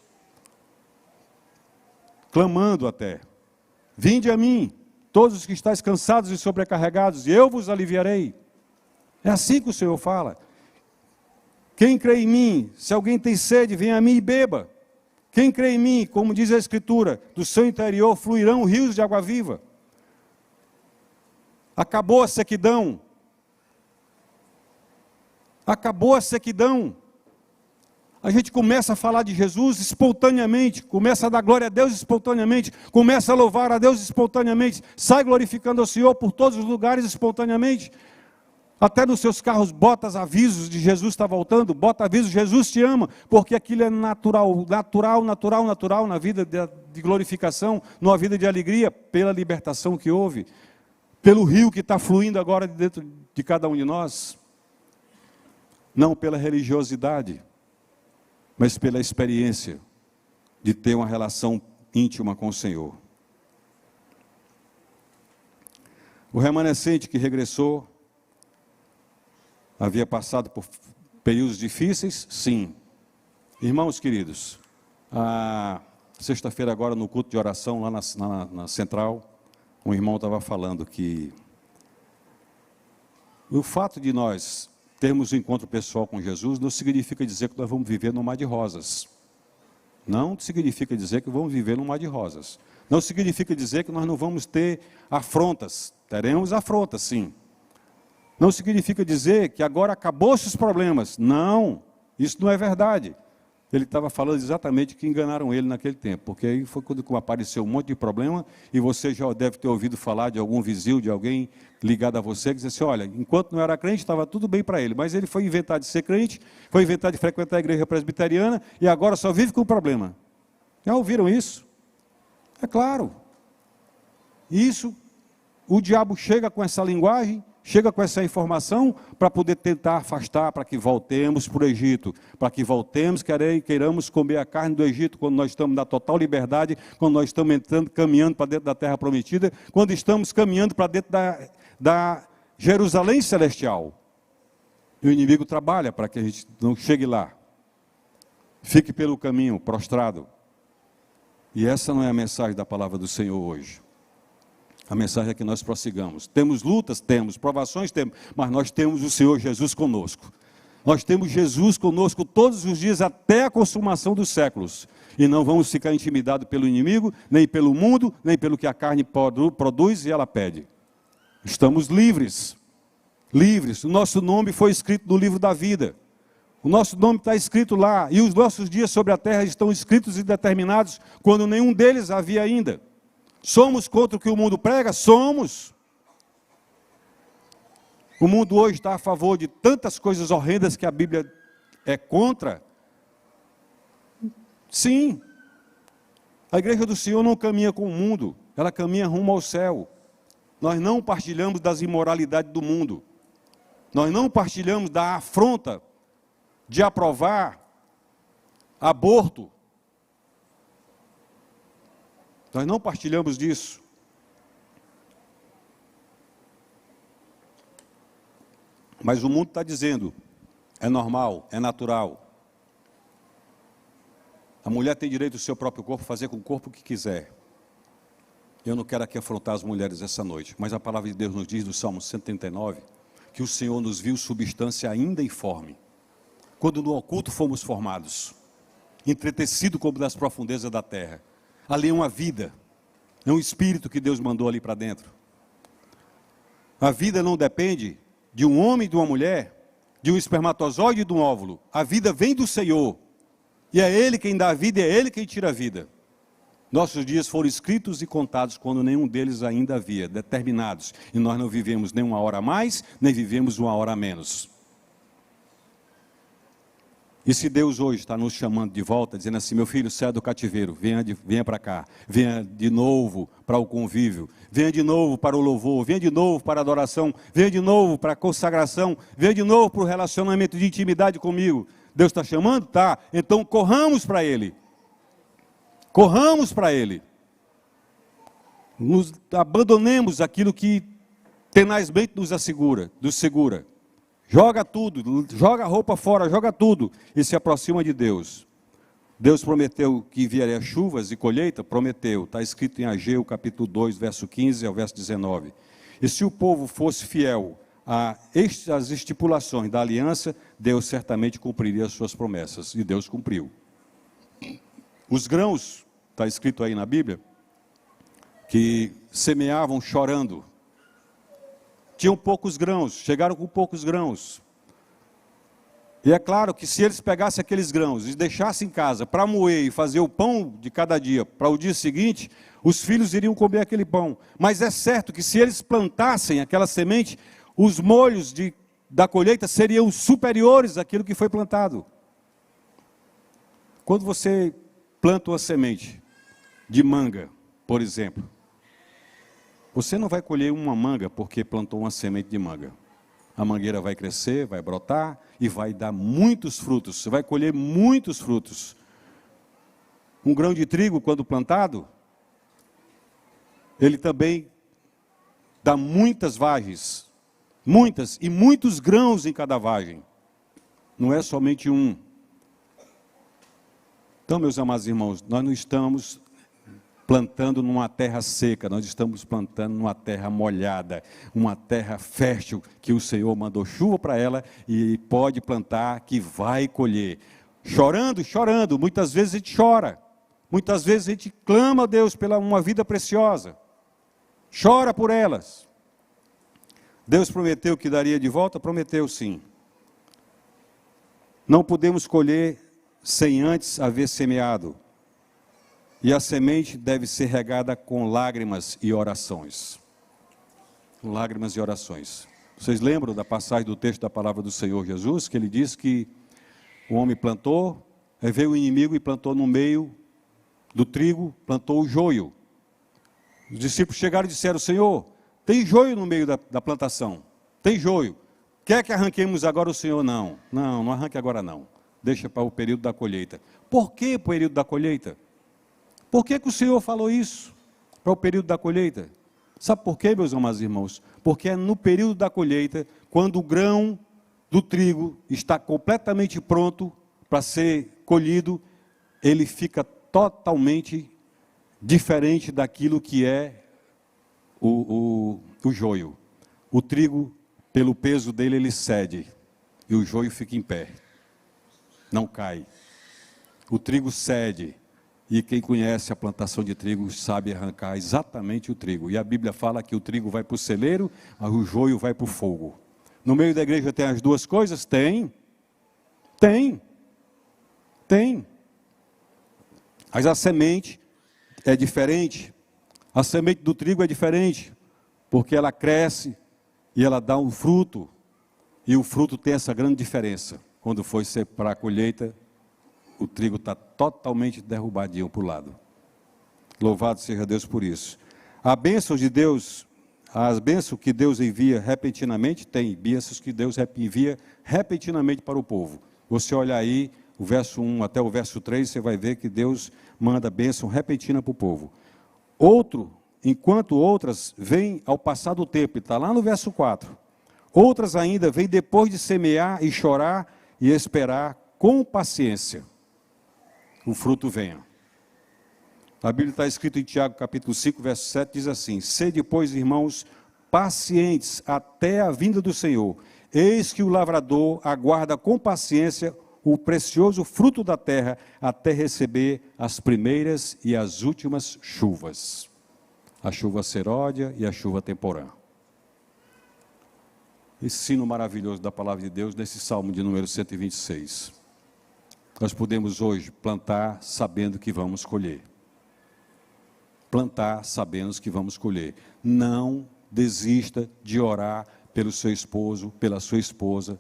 Clamando até: vinde a mim, todos os que estáis cansados e sobrecarregados, e eu vos aliviarei. É assim que o Senhor fala. Quem crê em mim, se alguém tem sede, venha a mim e beba. Quem crê em mim, como diz a Escritura, do seu interior fluirão rios de água viva. Acabou a sequidão. Acabou a sequidão. A gente começa a falar de Jesus espontaneamente, começa a dar glória a Deus espontaneamente, começa a louvar a Deus espontaneamente, sai glorificando ao Senhor por todos os lugares espontaneamente. Até nos seus carros bota avisos de Jesus está voltando, bota avisos, Jesus te ama, porque aquilo é natural na vida de glorificação, numa vida de alegria, pela libertação que houve, pelo rio que está fluindo agora dentro de cada um de nós. Não pela religiosidade, mas pela experiência de ter uma relação íntima com o Senhor. O remanescente que regressou havia passado por períodos difíceis? Sim. Irmãos queridos, sexta-feira agora no culto de oração lá na central, um irmão estava falando que o fato de nós termos um encontro pessoal com Jesus não significa dizer que nós vamos viver num mar de rosas. Não significa dizer que vamos viver num mar de rosas. Não significa dizer que nós não vamos ter afrontas. Teremos afrontas, sim. Não significa dizer que agora acabou-se os problemas. Não, isso não é verdade. Ele estava falando exatamente que enganaram ele naquele tempo, porque aí foi quando apareceu um monte de problema, e você já deve ter ouvido falar de algum vizinho, de alguém ligado a você, que disse assim: olha, enquanto não era crente, estava tudo bem para ele, mas ele foi inventar de ser crente, foi inventar de frequentar a igreja presbiteriana, e agora só vive com problema. Já ouviram isso? É claro. Isso, o diabo chega com essa linguagem, chega com essa informação para poder tentar afastar, para que voltemos para o Egito, para que voltemos, queiramos comer a carne do Egito, quando nós estamos na total liberdade, quando nós estamos caminhando para dentro da terra prometida, quando estamos caminhando para dentro da Jerusalém celestial. E o inimigo trabalha para que a gente não chegue lá, fique pelo caminho, prostrado. E essa não é a mensagem da palavra do Senhor hoje. A mensagem é que nós prossigamos. Temos lutas? Temos. Provações? Temos. Mas nós temos o Senhor Jesus conosco. Nós temos Jesus conosco todos os dias até a consumação dos séculos. E não vamos ficar intimidados pelo inimigo, nem pelo mundo, nem pelo que a carne produz e ela pede. Estamos livres. Livres. O nosso nome foi escrito no livro da vida. O nosso nome está escrito lá. E os nossos dias sobre a terra estão escritos e determinados quando nenhum deles havia ainda. Somos contra o que o mundo prega? Somos. O mundo hoje está a favor de tantas coisas horrendas que a Bíblia é contra? Sim. A igreja do Senhor não caminha com o mundo, ela caminha rumo ao céu. Nós não partilhamos das imoralidades do mundo. Nós não partilhamos da afronta de aprovar aborto. Nós não partilhamos disso. Mas o mundo está dizendo, é normal, é natural. A mulher tem direito ao seu próprio corpo, fazer com o corpo o que quiser. Eu não quero aqui afrontar as mulheres essa noite, mas a palavra de Deus nos diz no Salmo 139, que o Senhor nos viu substância ainda informe. quando no oculto fomos formados, entretecido como das profundezas da terra. Ali é uma vida, é um espírito que Deus mandou ali para dentro. A vida não depende de um homem e de uma mulher, de um espermatozoide e de um óvulo. A vida vem do Senhor. E é Ele quem dá a vida, é Ele quem tira a vida. Nossos dias foram escritos e contados quando nenhum deles ainda havia, determinados. E nós não vivemos nem uma hora a mais, nem vivemos uma hora a menos. E se Deus hoje está nos chamando de volta, dizendo assim, meu filho, saia do cativeiro, venha para cá, venha de novo para o convívio, venha de novo para o louvor, venha de novo para a adoração, venha de novo para a consagração, venha de novo para o relacionamento de intimidade comigo. Deus está chamando? Tá. Então corramos para Ele. Corramos para Ele. Nos abandonemos aquilo que tenazmente nos segura. Joga tudo, joga a roupa fora, joga tudo e se aproxima de Deus. Deus prometeu que enviaria chuvas e colheita, prometeu. Está escrito em Ageu, capítulo 2, verso 15 ao verso 19. E se o povo fosse fiel às estipulações da aliança, Deus certamente cumpriria as suas promessas. E Deus cumpriu. Os grãos, está escrito aí na Bíblia, que semeavam chorando. Tinham poucos grãos, chegaram com poucos grãos. E é claro que se eles pegassem aqueles grãos e deixassem em casa para moer e fazer o pão de cada dia para o dia seguinte, os filhos iriam comer aquele pão. Mas é certo que se eles plantassem aquela semente, os molhos da colheita seriam superiores àquilo que foi plantado. Quando você planta uma semente de manga, por exemplo, você não vai colher uma manga porque plantou uma semente de manga. A mangueira vai crescer, vai brotar e vai dar muitos frutos. Você vai colher muitos frutos. Um grão de trigo, quando plantado, ele também dá muitas vagens. Muitas e muitos grãos em cada vagem. Não é somente um. Então, meus amados irmãos, nós não estamos plantando numa terra seca, nós estamos plantando numa terra molhada, uma terra fértil, que o Senhor mandou chuva para ela e pode plantar, que vai colher. Chorando, muitas vezes a gente chora, muitas vezes a gente clama a Deus pela uma vida preciosa, chora por elas. Deus prometeu que daria de volta? Prometeu sim. Não podemos colher sem antes haver semeado. E a semente deve ser regada com lágrimas e orações. Lágrimas e orações. Vocês lembram da passagem do texto da palavra do Senhor Jesus, que ele diz que o homem plantou, aí veio o inimigo e plantou no meio do trigo, plantou o joio. Os discípulos chegaram e disseram, Senhor, tem joio no meio da plantação, tem joio. Quer que arranquemos agora? O Senhor, não arranque agora não. Deixa para o período da colheita. Por que o período da colheita? Por que o Senhor falou isso para o período da colheita? Sabe por quê, meus amados irmãos? Porque é no período da colheita, quando o grão do trigo está completamente pronto para ser colhido, ele fica totalmente diferente daquilo que é o joio. O trigo, pelo peso dele, ele cede, e o joio fica em pé, não cai. O trigo cede. E quem conhece a plantação de trigo sabe arrancar exatamente o trigo. E a Bíblia fala que o trigo vai para o celeiro, o joio vai para o fogo. No meio da igreja tem as duas coisas? Tem. Mas a semente é diferente. A semente do trigo é diferente, porque ela cresce e ela dá um fruto. E o fruto tem essa grande diferença. Quando foi ser para a colheita, o trigo está totalmente derrubadinho para o lado. Louvado seja Deus por isso. A bênção de Deus, as bênçãos que Deus envia repentinamente, tem bênçãos que Deus envia repentinamente para o povo. Você olha aí, o verso 1 até o verso 3, você vai ver que Deus manda bênção repentina para o povo. Enquanto outras vêm ao passar do tempo, está lá no verso 4. Outras ainda vêm depois de semear e chorar e esperar com paciência o fruto venha. A Bíblia está escrito em Tiago, capítulo 5, verso 7, diz assim, sede, pois, irmãos, pacientes até a vinda do Senhor. Eis que o lavrador aguarda com paciência o precioso fruto da terra até receber as primeiras e as últimas chuvas, a chuva seródia e a chuva temporã. Ensino maravilhoso da palavra de Deus nesse Salmo de número 126. Nós podemos hoje plantar sabendo que vamos colher. Plantar sabendo que vamos colher. Não desista de orar pelo seu esposo, pela sua esposa.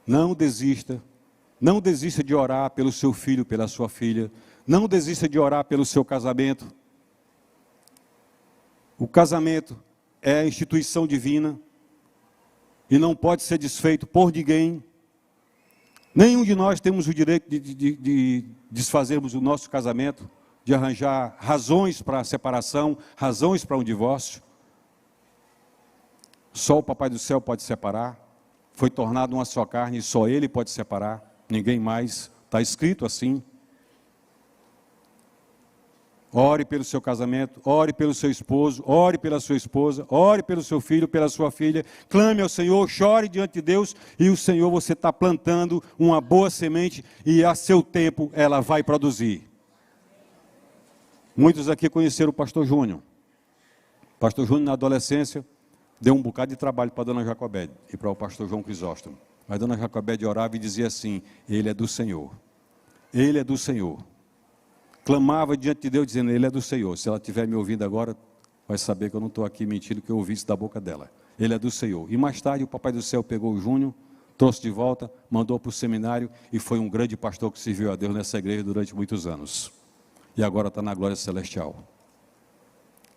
Não desista de orar pelo seu filho, pela sua filha. Não desista de orar pelo seu casamento. O casamento é a instituição divina e não pode ser desfeito por ninguém. Nenhum de nós temos o direito de desfazermos o nosso casamento, de arranjar razões para a separação, razões para um divórcio. Só o Papai do Céu pode separar. Foi tornado uma só carne e só Ele pode separar, ninguém mais. Está escrito assim. Ore pelo seu casamento, ore pelo seu esposo, ore pela sua esposa, ore pelo seu filho, pela sua filha, clame ao Senhor, chore diante de Deus, e o Senhor, você está plantando uma boa semente, e a seu tempo ela vai produzir. Muitos aqui conheceram o pastor Júnior. O pastor Júnior, na adolescência, deu um bocado de trabalho para a dona Jacobede e para o pastor João Crisóstomo. Mas a dona Jacobede orava e dizia assim: Ele é do Senhor. Ele é do Senhor. Clamava diante de Deus dizendo: Ele é do Senhor. Se ela estiver me ouvindo agora, vai saber que eu não estou aqui mentindo, que eu ouvi isso da boca dela. Ele é do Senhor. E mais tarde o Papai do Céu pegou o Júnior, trouxe de volta, mandou para o seminário e foi um grande pastor que serviu a Deus nessa igreja durante muitos anos. E agora está na glória celestial.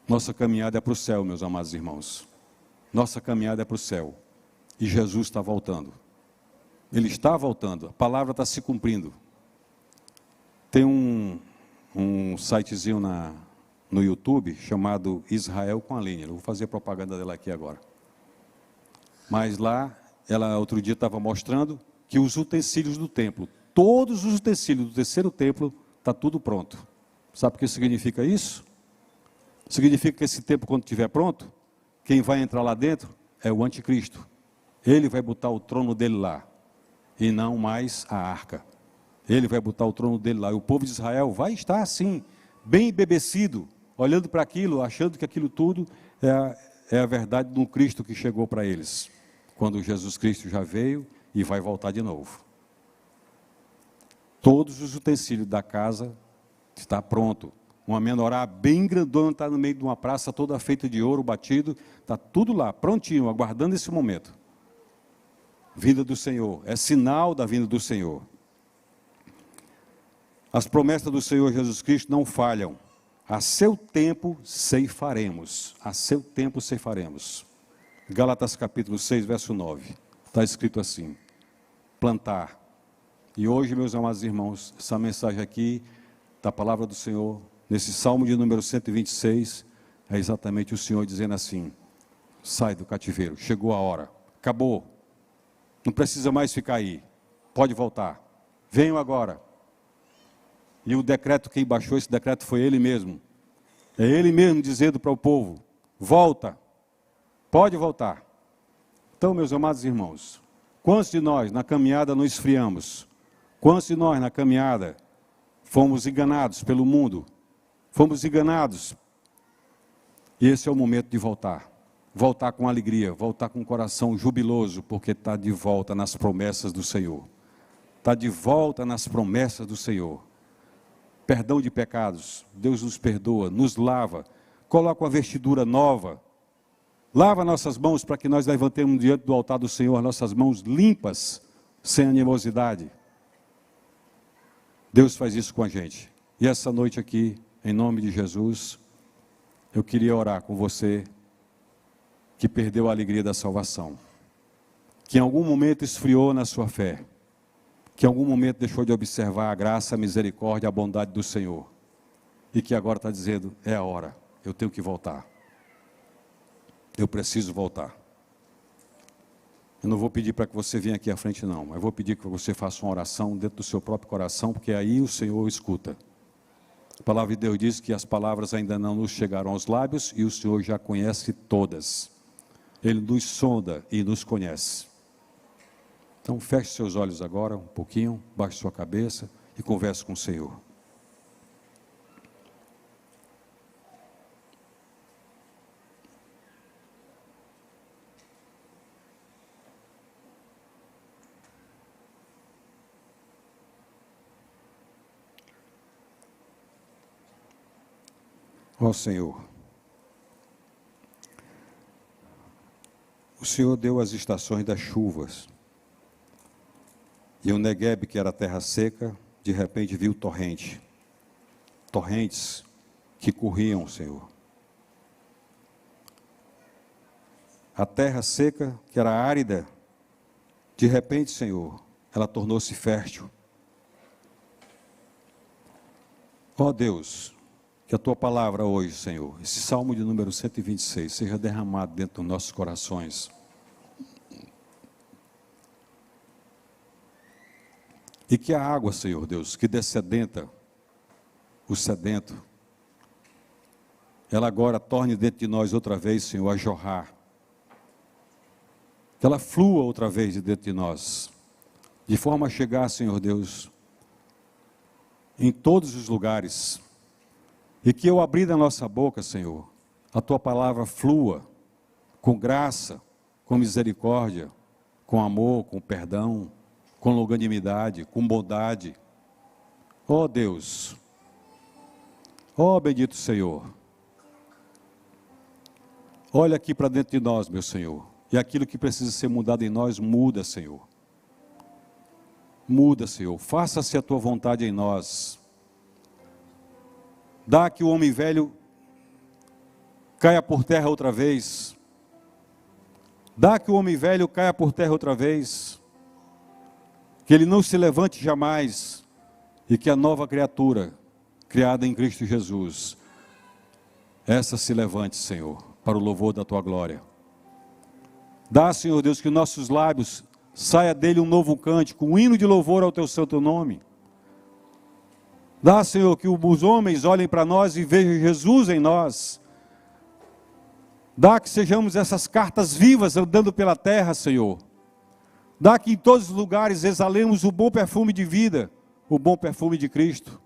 Nossa caminhada é para o céu, meus amados irmãos. Nossa caminhada é para o céu. E Jesus está voltando. Ele está voltando. A palavra está se cumprindo. Tem um sitezinho no YouTube chamado Israel com a Aline. Eu vou fazer propaganda dela aqui agora. Mas lá, ela outro dia estava mostrando que os utensílios do templo, todos os utensílios do terceiro templo, está tudo pronto. Sabe o que significa isso? Significa que esse templo, quando estiver pronto, quem vai entrar lá dentro é o anticristo. Ele vai botar o trono dele lá, e não mais a arca. Ele vai botar o trono dele lá. E o povo de Israel vai estar assim, bem embebecido, olhando para aquilo, achando que aquilo tudo é a verdade do Cristo que chegou para eles. Quando Jesus Cristo já veio e vai voltar de novo. Todos os utensílios da casa estão prontos. Uma menorá bem grandona está no meio de uma praça toda feita de ouro batido. Está tudo lá, prontinho, aguardando esse momento. Vinda do Senhor, é sinal da vinda do Senhor. As promessas do Senhor Jesus Cristo não falham. A seu tempo ceifaremos. A seu tempo ceifaremos. Gálatas capítulo 6, verso 9. Está escrito assim: plantar. E hoje, meus amados irmãos, essa mensagem aqui, da palavra do Senhor, nesse Salmo de número 126, é exatamente o Senhor dizendo assim: sai do cativeiro, chegou a hora, acabou. Não precisa mais ficar aí. Pode voltar. Venham agora. E o decreto, quem baixou esse decreto foi ele mesmo. É ele mesmo dizendo para o povo: volta, pode voltar. Então, meus amados irmãos, quantos de nós na caminhada não esfriamos? Quantos de nós na caminhada fomos enganados pelo mundo? Fomos enganados. E esse é o momento de voltar. Voltar com alegria, voltar com o coração jubiloso, porque está de volta nas promessas do Senhor. Está de volta nas promessas do Senhor. Perdão de pecados, Deus nos perdoa, nos lava, coloca uma vestidura nova, lava nossas mãos para que nós levantemos diante do altar do Senhor nossas mãos limpas, sem animosidade. Deus faz isso com a gente. E essa noite aqui, em nome de Jesus, eu queria orar com você que perdeu a alegria da salvação, que em algum momento esfriou na sua fé, que em algum momento deixou de observar a graça, a misericórdia, a bondade do Senhor, e que agora está dizendo: é a hora, eu tenho que voltar, eu preciso voltar. Eu não vou pedir para que você venha aqui à frente não, mas vou pedir que você faça uma oração dentro do seu próprio coração, porque aí o Senhor escuta. A palavra de Deus diz que as palavras ainda não nos chegaram aos lábios, e o Senhor já conhece todas. Ele nos sonda e nos conhece. Então feche seus olhos agora um pouquinho, baixe sua cabeça e converse com o Senhor. Ó Senhor, o Senhor deu as estações das chuvas, e o Negueb, que era terra seca, de repente viu torrentes que corriam, Senhor. A terra seca, que era árida, de repente, Senhor, ela tornou-se fértil. Ó Deus, que a Tua palavra hoje, Senhor, esse Salmo de número 126, seja derramado dentro dos nossos corações. E que a água, Senhor Deus, que descedenta o sedento, ela agora torne dentro de nós outra vez, Senhor, a jorrar. Que ela flua outra vez de dentro de nós, de forma a chegar, Senhor Deus, em todos os lugares. E que eu abrir da nossa boca, Senhor, a Tua palavra flua com graça, com misericórdia, com amor, com perdão, com longanimidade, com bondade. Ó Deus, ó bendito Senhor, olha aqui para dentro de nós, meu Senhor, e aquilo que precisa ser mudado em nós, muda, Senhor. Muda, Senhor, faça-se a Tua vontade em nós. Dá que o homem velho caia por terra outra vez. Dá que o homem velho caia por terra outra vez. Que ele não se levante jamais. E que a nova criatura, criada em Cristo Jesus, essa se levante, Senhor, para o louvor da Tua glória. Dá, Senhor Deus, que nossos lábios saia dele um novo cântico, um hino de louvor ao Teu santo nome. Dá, Senhor, que os homens olhem para nós e vejam Jesus em nós. Dá que sejamos essas cartas vivas andando pela terra, Senhor. Dá que em todos os lugares exalemos o bom perfume de vida, o bom perfume de Cristo.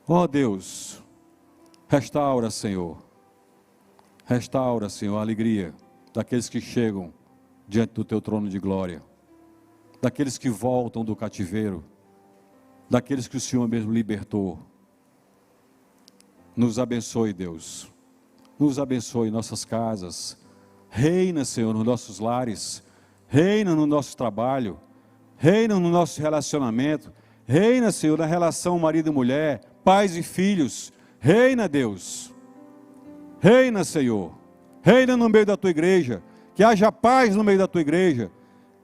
Ó Deus, restaura, Senhor. Restaura, Senhor, a alegria daqueles que chegam diante do Teu trono de glória. Daqueles que voltam do cativeiro. Daqueles que o Senhor mesmo libertou. Nos abençoe, Deus. Nos abençoe em nossas casas. Reina, Senhor, nos nossos lares. Reina no nosso trabalho. Reina no nosso relacionamento. Reina, Senhor, na relação marido e mulher, pais e filhos. Reina, Deus. Reina, Senhor. Reina no meio da Tua igreja. Que haja paz no meio da Tua igreja.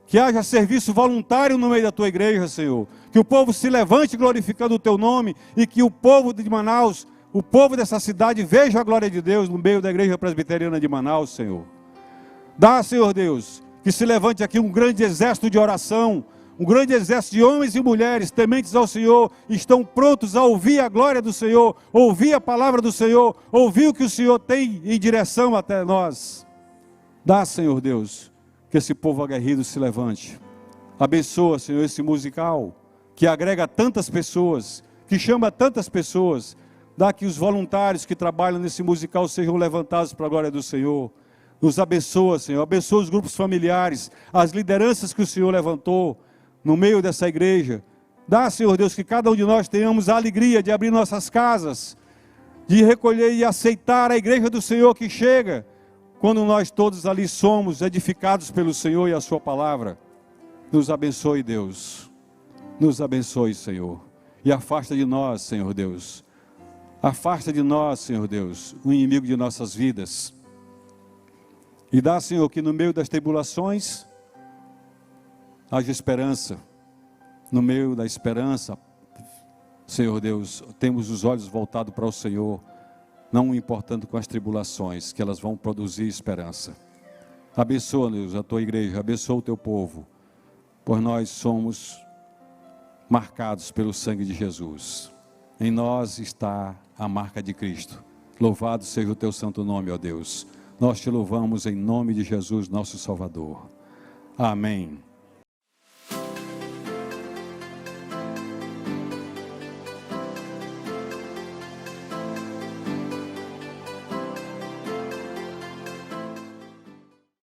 Que haja serviço voluntário no meio da Tua igreja, Senhor. Que o povo se levante glorificando o Teu nome. E que o povo de Manaus, o povo dessa cidade, veja a glória de Deus no meio da igreja presbiteriana de Manaus, Senhor. Dá, Senhor Deus, que se levante aqui um grande exército de oração. Um grande exército de homens e mulheres tementes ao Senhor. Estão prontos a ouvir a glória do Senhor. Ouvir a palavra do Senhor. Ouvir o que o Senhor tem em direção até nós. Dá, Senhor Deus, que esse povo aguerrido se levante. Abençoa, Senhor, esse musical que agrega tantas pessoas, que chama tantas pessoas. Dá que os voluntários que trabalham nesse musical sejam levantados para a glória do Senhor. Nos abençoa, Senhor. Abençoa os grupos familiares, as lideranças que o Senhor levantou no meio dessa igreja. Dá, Senhor Deus, que cada um de nós tenhamos a alegria de abrir nossas casas, de recolher e aceitar a igreja do Senhor que chega, quando nós todos ali somos edificados pelo Senhor e a Sua palavra. Nos abençoe, Deus. Nos abençoe, Senhor. E afasta de nós, Senhor Deus. Afasta de nós, Senhor Deus, o inimigo de nossas vidas. E dá, Senhor, que no meio das tribulações haja esperança. No meio da esperança, Senhor Deus, temos os olhos voltados para o Senhor, não importando com as tribulações, que elas vão produzir esperança. Abençoa, Deus, a Tua igreja, abençoa o Teu povo, pois nós somos marcados pelo sangue de Jesus. Em nós está a marca de Cristo. Louvado seja o Teu santo nome, ó Deus. Nós Te louvamos em nome de Jesus, nosso Salvador. Amém.